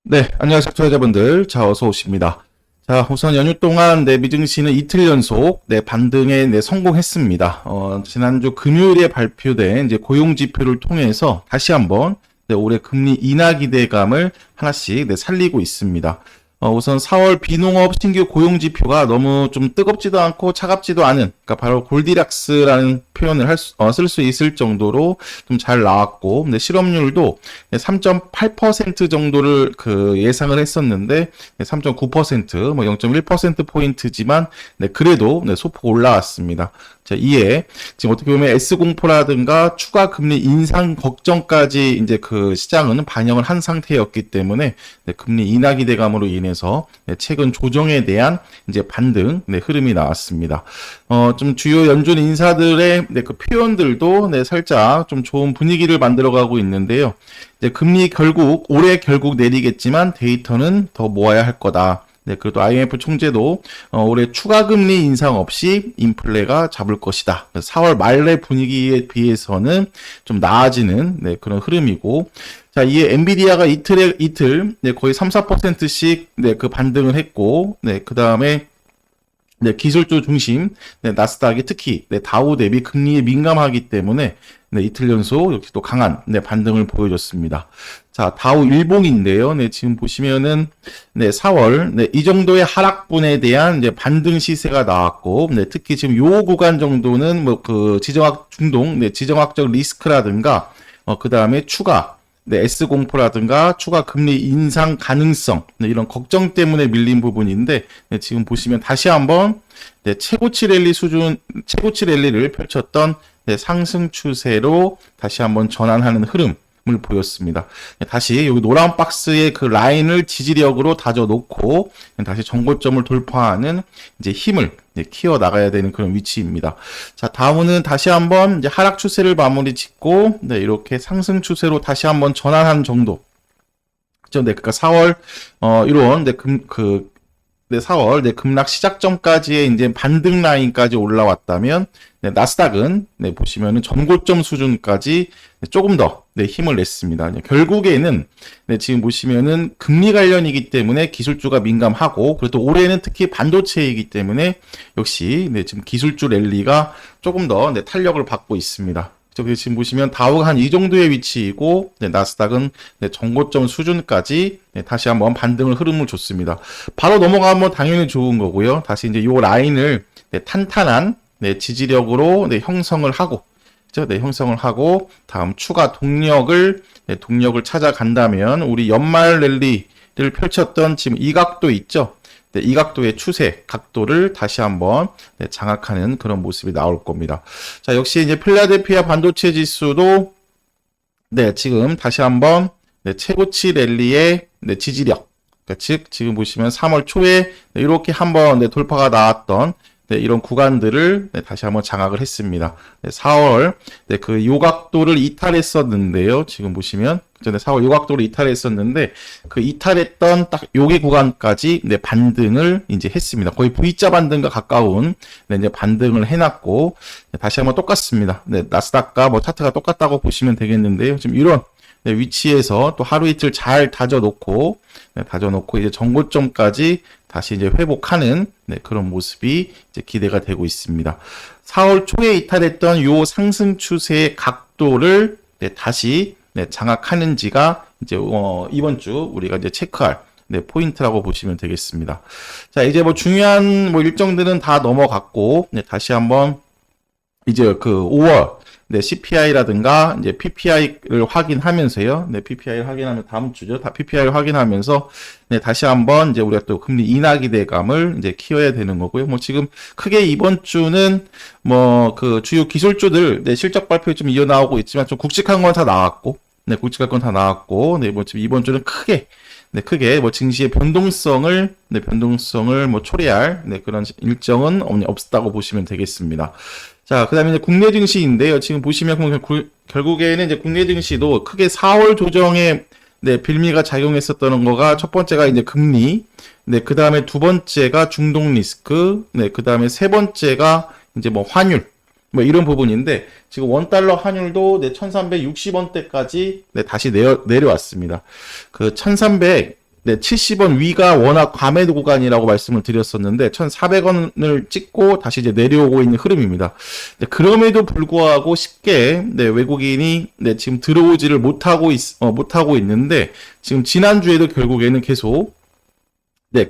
네, 안녕하세요, 투자자분들. 자, 어서 오십니다. 자, 우선 연휴 동안 미증시는 이틀 연속 반등에 성공했습니다. 지난주 금요일에 발표된 이제 고용 지표를 통해서 다시 한번 올해 금리 인하 기대감을 하나씩 살리고 있습니다. 우선 4월 비농업 신규 고용 지표가 너무 좀 뜨겁지도 않고 차갑지도 않은, 그러니까 바로 골디락스라는 표현을 쓸 수 있을 정도로 좀 잘 나왔고, 근데 실업률도 3.8% 정도를 예상을 했었는데 3.9%, 뭐 0.1%포인트지만 그래도 소폭 올라왔습니다. 자, 이에 지금 어떻게 보면 S공포라든가 추가 금리 인상 걱정까지 이제 시장은 반영을 한 상태였기 때문에 금리 인하 기대감으로 인해서 최근 조정에 대한 이제 반등 흐름이 나왔습니다. 좀 주요 연준 인사들의 그 표현들도 살짝 좀 좋은 분위기를 만들어가고 있는데요. 이제 금리 올해 결국 내리겠지만 데이터는 더 모아야 할 거다. 그래도 IMF 총재도 올해 추가 금리 인상 없이 인플레가 잡을 것이다. 4월 말의 분위기에 비해서는 좀 나아지는 그런 흐름이고, 자, 이에 엔비디아가 이틀 거의 3, 4%씩 그 반등을 했고, 그 다음에 기술주 중심 나스닥이 특히 다우 대비 금리에 민감하기 때문에 이틀 연속 역시 또 강한 반등을 보여줬습니다. 자, 다우 일봉인데요. 지금 보시면은 4월 이 정도의 하락분에 대한 이제 반등 시세가 나왔고, 특히 지금 요 구간 정도는 뭐 지정학적 리스크라든가 그 다음에 추가 S공포라든가 추가 금리 인상 가능성 이런 걱정 때문에 밀린 부분인데, 지금 보시면 다시 한번 최고치 랠리를 펼쳤던 상승 추세로 다시 한번 전환하는 흐름을 보였습니다. 다시 여기 노란 박스의 그 라인을 지지력으로 다져놓고 다시 정고점을 돌파하는 이제 힘을 키워 나가야 되는 그런 위치입니다. 자, 다음은 다시 한번 이제 하락 추세를 마무리 짓고 이렇게 상승 추세로 다시 한번 전환한 정도. 그죠? 그러니까 4월 이런 4월 급락 시작점까지의 이제 반등 라인까지 올라왔다면 나스닥은 보시면은 전고점 수준까지 조금 더 힘을 냈습니다. 결국에는 지금 보시면은 금리 관련이기 때문에 기술주가 민감하고, 그래도 올해는 특히 반도체이기 때문에 역시 지금 기술주 랠리가 조금 더 탄력을 받고 있습니다. 그래서 지금 보시면 다우가 한 이 정도의 위치이고 나스닥은 전고점 수준까지 다시 한번 반등을 흐름을 줬습니다. 바로 넘어가면 당연히 좋은 거고요. 다시 이제 이 라인을 탄탄한 지지력으로 형성을 하고, 그죠? 형성을 하고 다음 추가 동력을 찾아간다면 우리 연말 랠리를 펼쳤던 지금 이 각도 있죠? 이 각도의 추세, 각도를 다시 한번 장악하는 그런 모습이 나올 겁니다. 자, 역시 이제 필라델피아 반도체 지수도 지금 다시 한번 최고치 랠리의 지지력, 그러니까 즉 지금 보시면 3월 초에 이렇게 한번 돌파가 나왔던 이런 구간들을 다시 한번 장악을 했습니다. 4월 그 요각도를 이탈했었는데요. 지금 보시면 전에 4월 요각도를 이탈했었는데 그 이탈했던 딱 여기 구간까지 반등을 이제 했습니다. 거의 V자 반등과 가까운 이제 반등을 해놨고, 다시 한번 똑같습니다. 나스닥과 뭐 차트가 똑같다고 보시면 되겠는데요. 지금 이런 위치에서 또 하루 이틀 잘 다져놓고 이제 정고점까지 다시 이제 회복하는 그런 모습이 이제 기대가 되고 있습니다. 4월 초에 이탈했던 요 상승 추세의 각도를 다시 장악하는지가 이제 이번 주 우리가 이제 체크할 포인트라고 보시면 되겠습니다. 자, 이제 뭐 중요한 일정들은 다 넘어갔고, 다시 한번 이제 5월 CPI라든가 이제 PPI를 확인하면서요. PPI를 확인하면 다음 주죠. 다 PPI를 확인하면서 다시 한번 이제 우리가 또 금리 인하 기대감을 이제 키워야 되는 거고요. 뭐 지금 크게 이번 주는 뭐 주요 기술주들 실적 발표 좀 이어나오고 있지만 좀 굵직한 건 다 나왔고, 뭐 지금 이번 주는 크게 뭐 증시의 변동성을 뭐 초래할 그런 일정은 없다고 보시면 되겠습니다. 자, 그 다음에 이제 국내 증시인데요. 지금 보시면 결국에는 이제 국내 증시도 크게 4월 조정에 빌미가 작용했었던 거가 첫 번째가 이제 금리, 그 다음에 두 번째가 중동 리스크, 그 다음에 세 번째가 이제 뭐 환율, 뭐 이런 부분인데, 지금 원달러 환율도 1360원대까지 다시 내려왔습니다. 그 1300 네, 70원 위가 워낙 과매도 구간이라고 말씀을 드렸었는데 1,400원을 찍고 다시 이제 내려오고 있는 흐름입니다. 네, 그럼에도 불구하고 쉽게 네, 외국인이 네, 지금 들어오지를 못하고 있는데 지금 지난주에도 결국에는 계속 네,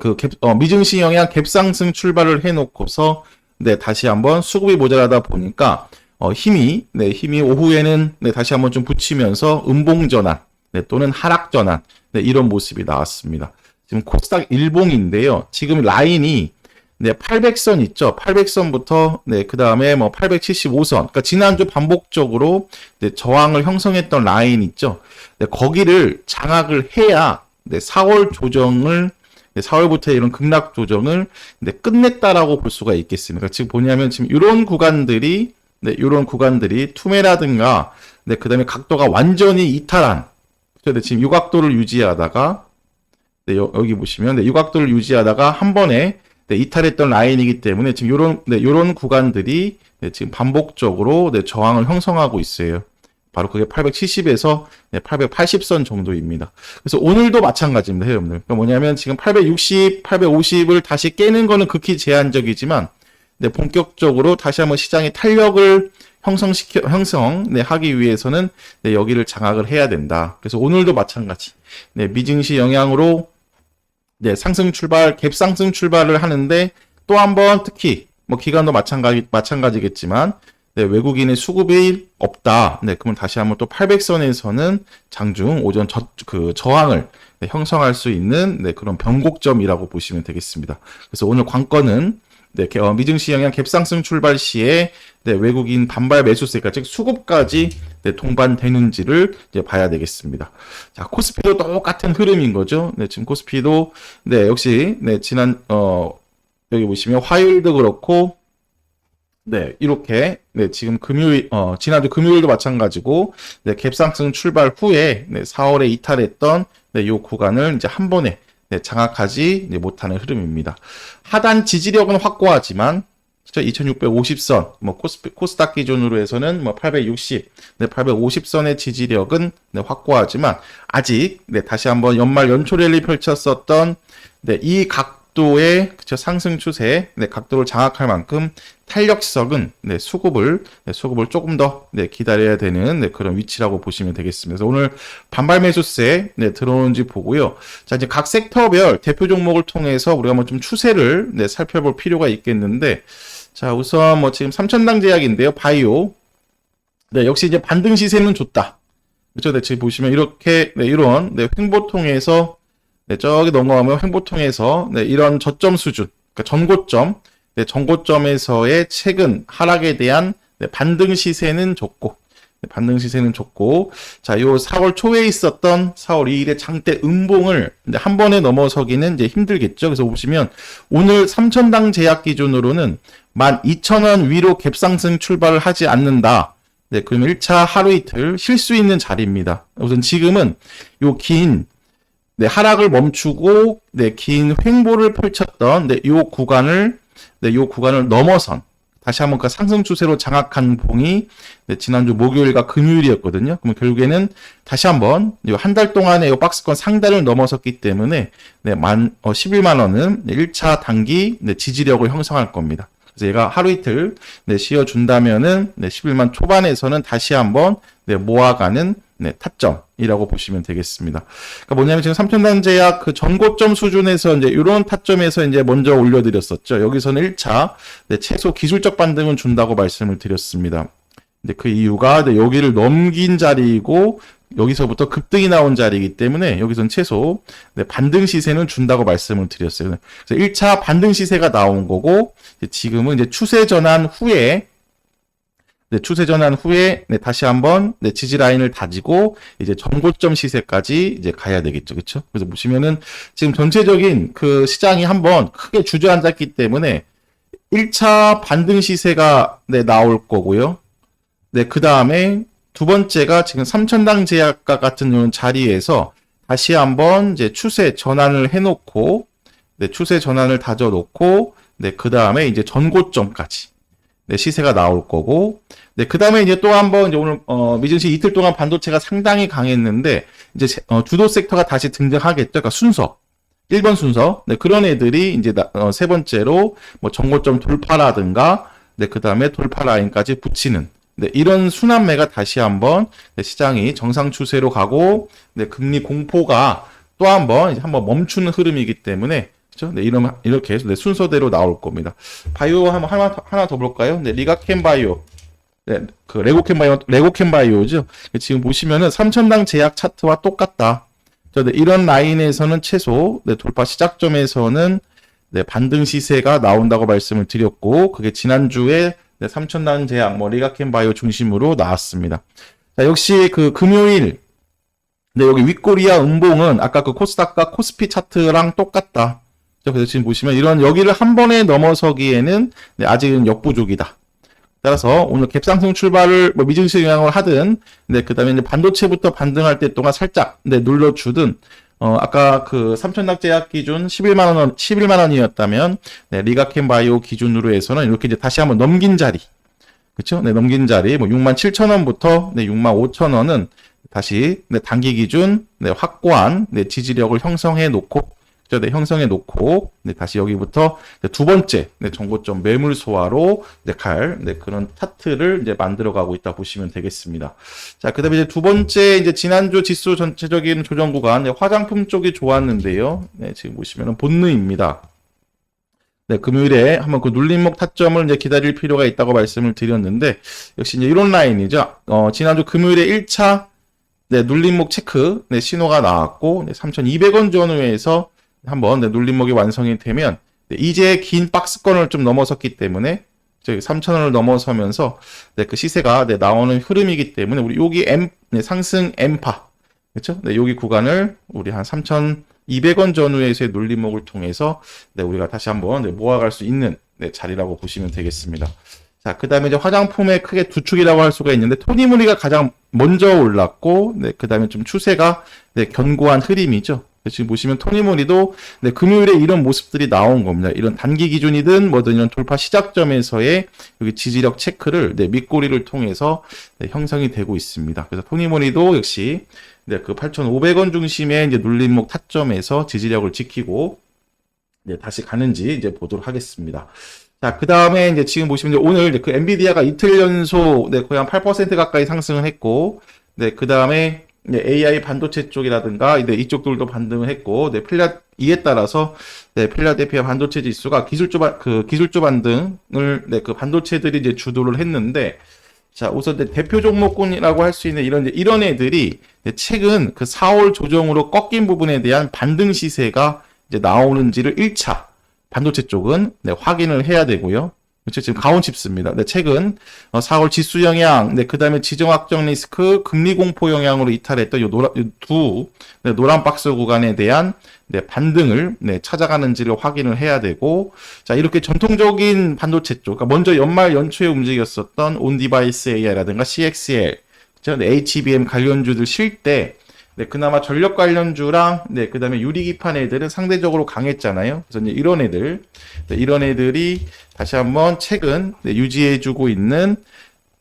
미증시 영향 갭상승 출발을 해놓고서 네, 다시 한번 수급이 모자라다 보니까 힘이 오후에는 네, 다시 한번 좀 붙이면서 음봉 전환 네, 또는 하락 전환 네, 이런 모습이 나왔습니다. 지금 코스닥 일봉인데요. 지금 라인이 네, 800선 있죠. 800선부터 네, 그다음에 뭐 875선. 그러니까 지난주 반복적으로 네, 저항을 형성했던 라인 있죠. 네, 거기를 장악을 해야 네, 4월 조정을 4월부터 이런 급락 조정을 네, 끝냈다라고 볼 수가 있겠습니다. 지금 뭐냐면 지금 이런 구간들이 투매라든가 네, 그다음에 각도가 완전히 이탈한 지금 유각도를 유지하다가 네, 여기 보시면 네, 유각도를 유지하다가 한 번에 네, 이탈했던 라인이기 때문에 지금 요런 구간들이 네, 지금 반복적으로 네, 저항을 형성하고 있어요. 바로 그게 870에서 네, 880선 정도입니다. 그래서 오늘도 마찬가지입니다, 여러분들. 그러니까 뭐냐면 지금 860, 850을 다시 깨는 거는 극히 제한적이지만 네, 본격적으로 다시 한번 시장의 탄력을 하기 위해서는 네, 여기를 장악을 해야 된다. 그래서 오늘도 마찬가지. 네, 미증시 영향으로 네, 갭상승 출발을 하는데 또 한 번 특히 뭐 기간도 마찬가지겠지만 네, 외국인의 수급이 없다. 네, 그러면 다시 한번 또 800선에서는 장중 오전 저항을 네, 형성할 수 있는 네, 그런 변곡점이라고 보시면 되겠습니다. 그래서 오늘 관건은 네, 미증시 영향 갭상승 출발 시에 네, 외국인 반발 매수세가 즉 수급까지 네, 동반되는지를 이제 봐야 되겠습니다. 자, 코스피도 똑같은 흐름인 거죠. 네, 지금 코스피도 네, 역시 네, 여기 보시면 화요일도 그렇고 네, 이렇게 네, 지금 지난주 금요일도 마찬가지고 네, 갭상승 출발 후에 네, 4월에 이탈했던 네, 요 구간을 이제 한 번에 네, 장악하지 못하는 흐름입니다. 하단 지지력은 확고하지만 2650선, 뭐 코스닥 기준으로 해서는 뭐 860, 네, 850선의 지지력은 네, 확고하지만 아직 네, 다시 한번 연말 연초 랠리 펼쳤었던 네, 이 각도의 상승 추세, 네, 각도를 장악할 만큼 탄력성은 네, 수급을 조금 더 네, 기다려야 되는 네, 그런 위치라고 보시면 되겠습니다. 그래서 오늘 반발 매수세 네, 들어오는지 보고요. 자, 이제 각 섹터별 대표 종목을 통해서 우리가 뭐 좀 추세를 네, 살펴볼 필요가 있겠는데, 자, 우선 뭐 지금 삼천당 제약인데요, 바이오. 네, 역시 이제 반등 시세는 좋다. 그렇죠? 네, 지금 보시면 이렇게 네, 이런 네, 횡보통에서 네, 저기 넘어가면 횡보통에서 네, 이런 저점 수준, 그러니까 전고점. 네, 전고점에서의 최근 하락에 대한 네, 반등 시세는 좋고, 자, 요 4월 초에 있었던 4월 2일의 장대 음봉을 한 번에 넘어서기는 이제 힘들겠죠. 그래서 보시면 오늘 삼천당 제약 기준으로는 12,000원 위로 갭상승 출발을 하지 않는다. 네, 그러면 1차 하루 이틀 쉴 수 있는 자리입니다. 우선 지금은 요 긴 네, 하락을 멈추고 네, 긴 횡보를 펼쳤던 네, 요 구간을 넘어선 다시 한번 그 상승 추세로 장악한 봉이 네, 지난주 목요일과 금요일이었거든요. 그러면 결국에는 다시 한번 한 달 동안의 이 박스권 상단을 넘어섰기 때문에 네, 11만 원은 1차 단기 네, 지지력을 형성할 겁니다. 그래서 얘가 하루 이틀 네, 쉬어준다면은 네, 11만 초반에서는 다시 한번 네, 모아가는 네, 타점이라고 보시면 되겠습니다. 그러니까 뭐냐면 지금 삼천당 제약 그 전고점 수준에서 이제 이런 타점에서 이제 먼저 올려드렸었죠. 여기서는 1차 네, 최소 기술적 반등은 준다고 말씀을 드렸습니다. 근데 그 이유가 네, 여기를 넘긴 자리이고 여기서부터 급등이 나온 자리이기 때문에 여기서는 최소 네, 반등 시세는 준다고 말씀을 드렸어요. 그래서 1차 반등 시세가 나온 거고 지금은 이제 추세 전환 후에 네, 다시 한번 네, 지지 라인을 다지고 이제 전고점 시세까지 이제 가야 되겠죠, 그렇죠? 그래서 보시면은 지금 전체적인 그 시장이 한번 크게 주저앉았기 때문에 1차 반등 시세가 네, 나올 거고요. 네, 그 다음에 두 번째가 지금 삼천당 제약과 같은 이런 자리에서 다시 한번 이제 추세 전환을 해놓고, 네, 추세 전환을 다져놓고, 네, 그 다음에 이제 전고점까지. 네, 시세가 나올 거고, 네, 그 다음에 이제 또 한 번, 이제 오늘, 미증시 이틀 동안 반도체가 상당히 강했는데, 이제, 주도 섹터가 다시 등장하겠죠. 그러니까 순서. 1번 순서. 네, 그런 애들이 이제 세 번째로 뭐 전고점 돌파라든가 네, 그다음에 돌파 라인까지 붙이는 네, 이런 순환매가 다시 한번 네, 시장이 정상 추세로 가고 네, 금리 공포가 또 한번 멈추는 흐름이기 때문에 그렇죠? 네, 이렇게 네, 순서대로 나올 겁니다. 바이오 하나 더 볼까요? 네, 리가켄 바이오. 네, 그 레고켄 바이오죠. 지금 보시면은 3천당 제약 차트와 똑같다. 네, 이런 라인에서는 최소 네, 돌파 시작점에서는 네, 반등 시세가 나온다고 말씀을 드렸고 그게 지난주에 네, 3천당 제약 리가켄 바이오 중심으로 나왔습니다. 자, 역시 그 금요일 네, 여기 윗꼬리와 음봉은 아까 그 코스닥과 코스피 차트랑 똑같다. 그래서 지금 보시면 이런 여기를 한 번에 넘어서기에는 네, 아직은 역부족이다. 따라서 오늘 갭상승 출발을 미증시 영향을 하든, 네, 그 다음에 이제 반도체부터 반등할 때 동안 살짝, 네, 눌러주든, 아까 그 삼천낙 제약 기준 11만 원이었다면, 네, 리가켄 바이오 기준으로 해서는 이렇게 이제 다시 한번 넘긴 자리. 그쵸? 네, 넘긴 자리, 67,000원부터, 네, 65,000원은 다시, 네, 단기 기준, 네, 확고한, 네, 지지력을 형성해 놓고, 네, 형성해 놓고, 네, 다시 여기부터 두 번째, 네, 정고점 매물 소화로 네, 네, 그런 차트를 이제 만들어가고 있다 보시면 되겠습니다. 자, 그 다음에 이제 두 번째, 이제 지난주 지수 전체적인 조정 구간, 네, 화장품 쪽이 좋았는데요. 네, 지금 보시면은 본느입니다. 네, 금요일에 한번 그 눌림목 타점을 이제 기다릴 필요가 있다고 말씀을 드렸는데, 역시 이제 이런 라인이죠. 지난주 금요일에 1차, 네, 눌림목 체크, 네, 신호가 나왔고, 네, 3,200원 전후에서 한번 네, 눌림목이 완성이 되면 네, 이제 긴 박스권을 좀 넘어섰기 때문에 저기 3,000원을 넘어서면서 네, 그 시세가 네, 나오는 흐름이기 때문에 우리 여기 네, 상승 M파 그렇죠? 네, 여기 구간을 우리 한 3,200원 전후에서의 눌림목을 통해서 네, 우리가 다시 한번 네, 모아갈 수 있는 네, 자리라고 보시면 되겠습니다. 자, 그 다음에 이제 화장품의 크게 두 축이라고 할 수가 있는데 토니모리가 가장 먼저 올랐고 네, 그 다음에 좀 추세가 네, 견고한 흐름이죠. 지금 보시면 토니모리도 네, 금요일에 이런 모습들이 나온 겁니다. 이런 단기 기준이든 뭐든 이런 돌파 시작점에서의 여기 지지력 체크를 네, 밑꼬리를 통해서 네, 형성이 되고 있습니다. 그래서 토니모리도 역시 네, 그 8,500원 중심의 이제 눌림목 타점에서 지지력을 지키고 네, 다시 가는지 이제 보도록 하겠습니다. 자, 그 다음에 이제 지금 보시면 이제 오늘 이제 그 엔비디아가 이틀 연속 네, 거의 한 8% 가까이 상승을 했고 네, 그 다음에 네, AI 반도체 쪽이라든가 네, 이쪽들도 반등을 했고 네, 이에 따라서 네, 필라델피아 반도체 지수가 기술주 반등을 네, 그 반도체들이 이제 주도를 했는데 자, 우선 대표 종목군이라고 할 수 있는 이런 애들이 최근 그 4월 조정으로 꺾인 부분에 대한 반등 시세가 이제 나오는지를 1차 반도체 쪽은 네, 확인을 해야 되고요. 그렇죠. 지금 가온칩스입니다. 네, 최근 4월 지수 영향, 네, 그 다음에 지정 확정 리스크, 금리 공포 영향으로 이탈했던 네, 노란 박스 구간에 대한 네, 반등을 네, 찾아가는지를 확인을 해야 되고, 자, 이렇게 전통적인 반도체 쪽, 그러니까 먼저 연말 연초에 움직였었던 온디바이스 AI라든가 CXL, 그렇죠? 네, HBM 관련주들 쉴 때, 네, 그나마 전력 관련주랑, 네, 그 다음에 유리기판 애들은 상대적으로 강했잖아요. 그래서 이제 이런 애들이 다시 한번 최근 네, 유지해주고 있는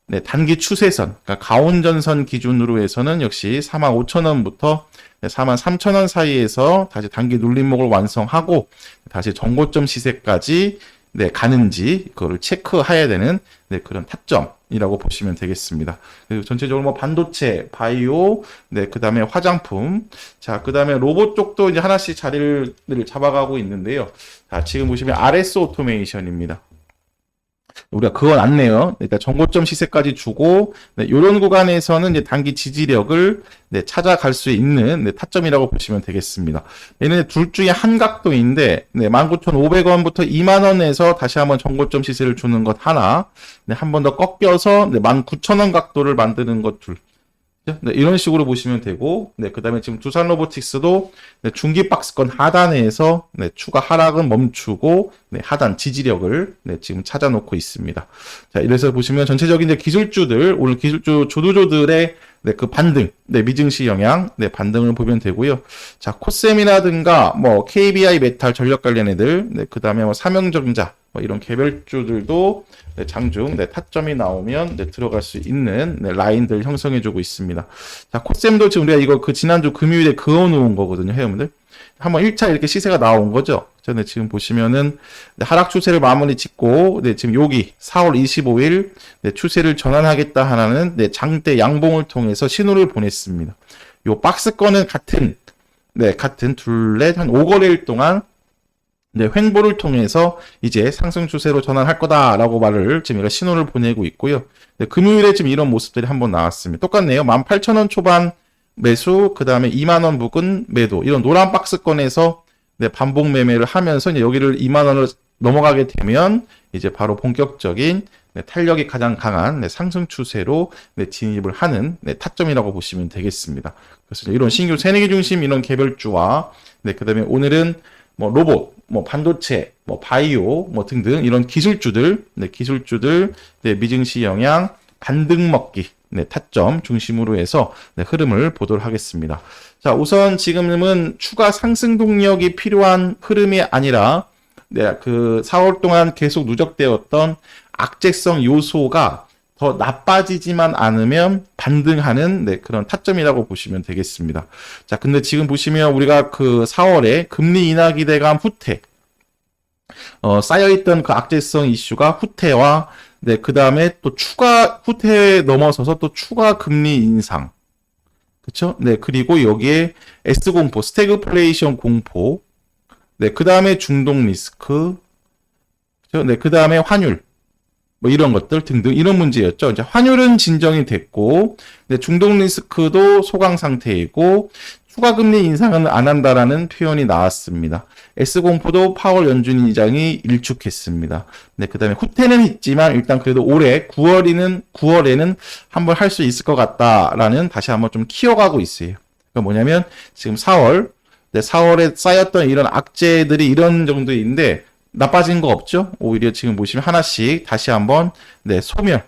네, 단기 추세선, 그러니까 가온전선 기준으로 해서는 역시 45,000원부터 네, 43,000원 사이에서 다시 단기 눌림목을 완성하고 다시 정고점 시세까지 네, 가는지 그거를 체크해야 되는 네, 그런 타점이라고 보시면 되겠습니다. 그리고 전체적으로 뭐 반도체, 바이오, 네, 그 다음에 화장품, 자, 그 다음에 로봇 쪽도 이제 하나씩 자리를 잡아가고 있는데요. 자, 지금 보시면 RS 오토메이션입니다. 우리가 그건 안 내요. 일단 정고점 시세까지 주고, 네, 이런 구간에서는 이제 단기 지지력을 네, 찾아갈 수 있는 네, 타점이라고 보시면 되겠습니다. 얘는 둘 중에 한 각도인데, 네, 19,500원부터 2만원에서 다시 한번 정고점 시세를 주는 것 하나, 네, 한 번 더 꺾여서 네, 19,000원 각도를 만드는 것 둘. 네, 이런 식으로 보시면 되고, 네, 그 다음에 지금 두산 로보틱스도 네, 중기 박스권 하단에서 네, 추가 하락은 멈추고, 네, 하단 지지력을 네, 지금 찾아놓고 있습니다. 자, 이래서 보시면 전체적인 이제 기술주들, 오늘 기술주 조도조들의 네, 그 반등, 네, 미증시 영향, 네, 반등을 보면 되고요. 자, 코셈이라든가, 뭐, KBI 메탈 전력 관련 애들, 네, 그 다음에 뭐, 삼형전자, 뭐, 이런 개별주들도, 네, 장중, 네, 타점이 나오면, 네, 들어갈 수 있는, 네, 라인들 형성해주고 있습니다. 자, 코셈도 지금 우리가 이거 그 지난주 금요일에 그어놓은 거거든요, 회원들. 한번 1차 이렇게 시세가 나온 거죠. 네, 지금 보시면은 네, 하락 추세를 마무리 짓고 네, 지금 여기 4월 25일 네, 추세를 전환하겠다 하는 네, 장대 양봉을 통해서 신호를 보냈습니다. 요 박스권은 같은 둘레 한 5거래일 동안 네, 횡보를 통해서 이제 상승 추세로 전환할 거다라고 말을 지금 이런 신호를 보내고 있고요. 네, 금요일에 지금 이런 모습들이 한번 나왔습니다. 똑같네요. 18,000원 초반 매수, 그 다음에 2만원 부근 매도, 이런 노란 박스권에서 네, 반복 매매를 하면서 이제 여기를 2만원을 넘어가게 되면 이제 바로 본격적인 네, 탄력이 가장 강한 네, 상승 추세로 네, 진입을 하는 네, 타점이라고 보시면 되겠습니다. 그래서 이런 신규 새내기 중심 이런 개별주와 네, 그 다음에 오늘은 뭐 로봇, 뭐 반도체, 뭐 바이오, 뭐 등등 이런 기술주들, 네, 미증시 영향, 반등 먹기, 네, 타점 중심으로 해서 네, 흐름을 보도록 하겠습니다. 자, 우선 지금은 추가 상승 동력이 필요한 흐름이 아니라 네, 그 4월 동안 계속 누적되었던 악재성 요소가 더 나빠지지만 않으면 반등하는 네, 그런 타점이라고 보시면 되겠습니다. 자, 근데 지금 보시면 우리가 그 4월에 금리 인하 기대감 후퇴, 쌓여있던 그 악재성 이슈가 후퇴와 네, 그 다음에 또 추가 후퇴에 넘어서서 또 추가 금리 인상. 그쵸? 네, 그리고 여기에 S공포, 스태그플레이션 공포. 네, 그 다음에 중동 리스크. 그쵸? 네, 그 다음에 환율. 뭐 이런 것들 등등 이런 문제였죠. 이제 환율은 진정이 됐고, 네, 중동 리스크도 소강 상태이고, 추가 금리 인상은 안 한다라는 표현이 나왔습니다. S공포도 파월 연준 의장이 일축했습니다. 네, 그 다음에 후퇴는 있지만 일단 그래도 올해 9월에는 한번 할 수 있을 것 같다라는 다시 한번 좀 키워가고 있어요. 그러니까 뭐냐면 지금 4월, 네, 4월에 쌓였던 이런 악재들이 이런 정도인데 나빠진 거 없죠? 오히려 지금 보시면 하나씩 다시 한번 네, 소멸,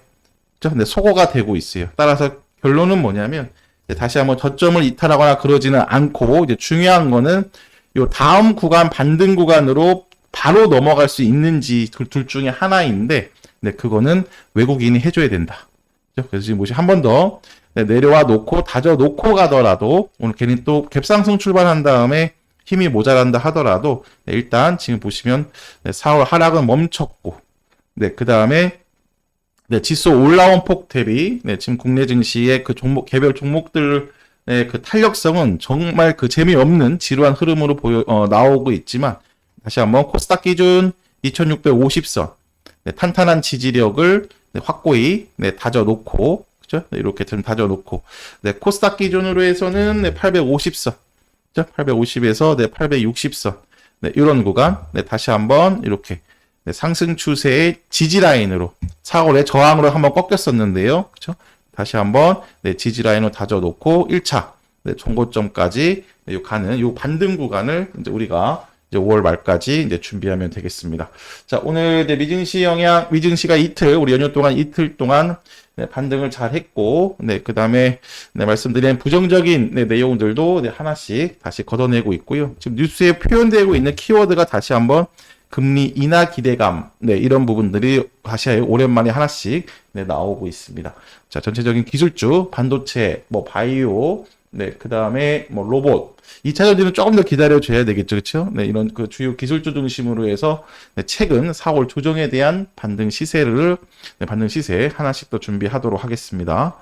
네, 소거가 되고 있어요. 따라서 결론은 뭐냐면 다시 한번 저점을 이탈하거나 그러지는 않고 이제 중요한 거는 요 다음 구간 반등 구간으로 바로 넘어갈 수 있는지 둘 중에 하나인데 네, 그거는 외국인이 해줘야 된다. 그래서 지금 뭐지 한 번 더 내려와 놓고 다져 놓고 가더라도 오늘 괜히 또 갭상승 출발한 다음에 힘이 모자란다 하더라도 네, 일단 지금 보시면 네, 4월 하락은 멈췄고 네, 그 다음에 네, 지수 올라온 폭 대비, 네, 지금 국내 증시의 그 개별 종목들의 그 탄력성은 정말 그 재미없는 지루한 흐름으로 나오고 있지만, 다시 한번 코스닥 기준 2650선, 네, 탄탄한 지지력을 네, 확고히 네, 다져놓고, 그죠? 네, 이렇게 좀 다져놓고, 네, 코스닥 기준으로 해서는 네, 850선, 그죠? 850에서 네, 860선, 네, 이런 구간, 네, 다시 한번 이렇게 네, 상승 추세의 지지 라인으로 4월에 저항으로 한번 꺾였었는데요. 그렇죠? 다시 한번 네, 지지 라인으로 다져 놓고 1차 네, 종고점까지 네, 가는 요 반등 구간을 이제 우리가 이제 5월 말까지 이제 준비하면 되겠습니다. 자, 오늘 네, 미증시가 우리 연휴 동안 이틀 동안 네, 반등을 잘 했고, 네, 그 다음에 네, 말씀드린 부정적인 네, 내용들도 네, 하나씩 다시 걷어내고 있고요. 지금 뉴스에 표현되고 있는 키워드가 다시 한번 금리 인하 기대감, 네, 이런 부분들이 다시 오랜만에 하나씩 네, 나오고 있습니다. 자, 전체적인 기술주, 반도체, 뭐 바이오, 네, 그 다음에 뭐 로봇, 2차 전지는 조금 더 기다려줘야 되겠죠, 그렇죠? 네, 이런 그 주요 기술주 중심으로 해서 네, 최근 4월 조정에 대한 반등 시세 하나씩 더 준비하도록 하겠습니다.